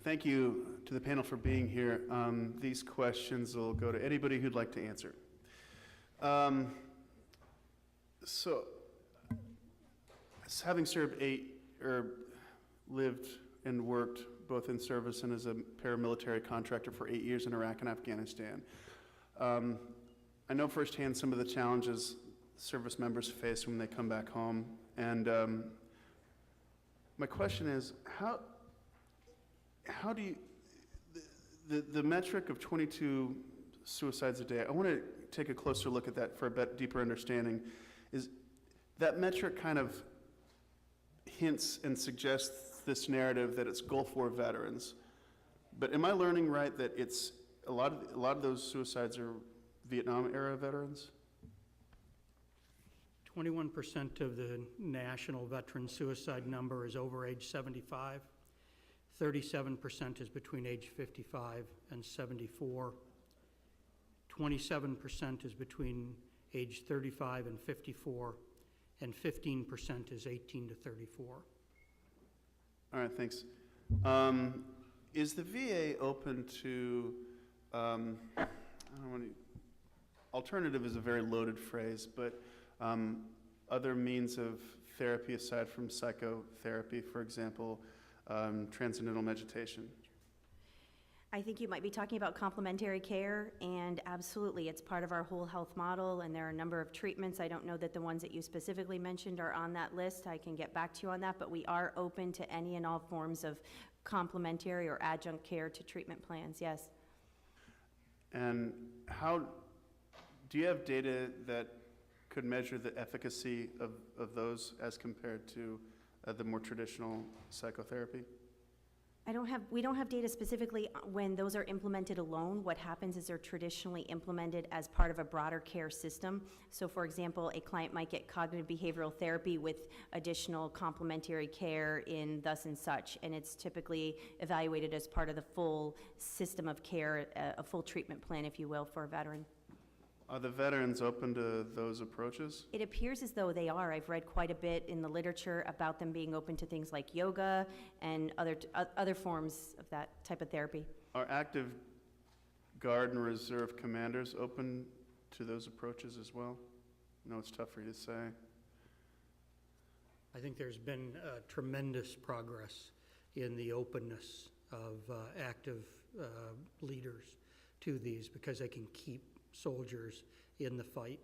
Thank you to the panel for being here. These questions will go to anybody who'd like to answer. So, having served lived and worked both in service and as a paramilitary contractor for 8 years in Iraq and Afghanistan, I know firsthand some of the challenges service members face when they come back home. And my question is, how do you, the metric of 22 suicides a day, I want to take a closer look at that for a bit deeper understanding. Is that metric kind of hints and suggests this narrative that it's Gulf War veterans, but am I learning right that it's a lot of those suicides are Vietnam era veterans? 21% of the national veteran suicide number is over age 75. 37% is between age 55 and 74. 27% is between age 35 and 54, and 15% is 18 to 34. All right, thanks. Is the VA open to, I don't want to, alternative is a very loaded phrase, but other means of therapy aside from psychotherapy, for example, transcendental meditation? I think you might be talking about complementary care, and absolutely, it's part of our whole health model, and there are a number of treatments. I don't know that the ones that you specifically mentioned are on that list. I can get back to you on that, but we are open to any and all forms of complementary or adjunct care to treatment plans, yes. And how, do you have data that could measure the efficacy of those as compared to the more traditional psychotherapy? We don't have data specifically when those are implemented alone. What happens is they're traditionally implemented as part of a broader care system. So for example, a client might get cognitive behavioral therapy with additional complementary care in thus and such, and it's typically evaluated as part of the full system of care, a full treatment plan, if you will, for a veteran. Are the veterans open to those approaches? It appears as though they are. I've read quite a bit in the literature about them being open to things like yoga and other forms of that type of therapy. Are active Guard and Reserve commanders open to those approaches as well? I know it's tough for you to say. I think there's been tremendous progress in the openness of active leaders to these, because they can keep soldiers in the fight,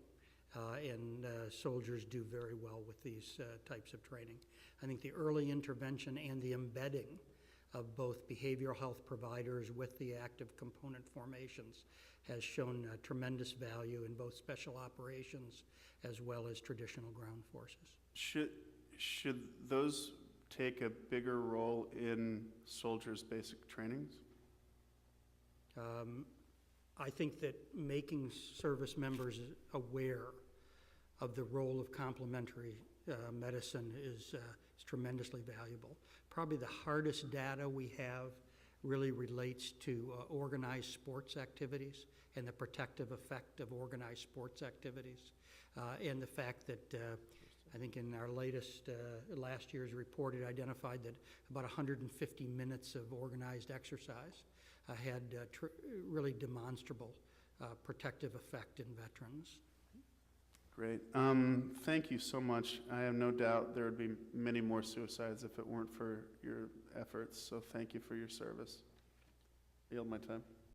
and soldiers do very well with these types of training. I think the early intervention and the embedding of both behavioral health providers with the active component formations has shown tremendous value in both special operations as well as traditional ground forces. Should those take a bigger role in soldiers' basic trainings? I think that making service members aware of the role of complementary medicine is tremendously valuable. Probably the hardest data we have really relates to organized sports activities and the protective effect of organized sports activities, and the fact that I think in our last year's report, it identified that about 150 minutes of organized exercise had really demonstrable protective effect in veterans. Great. Thank you so much. I have no doubt there would be many more suicides if it weren't for your efforts, so thank you for your service. I yield my time.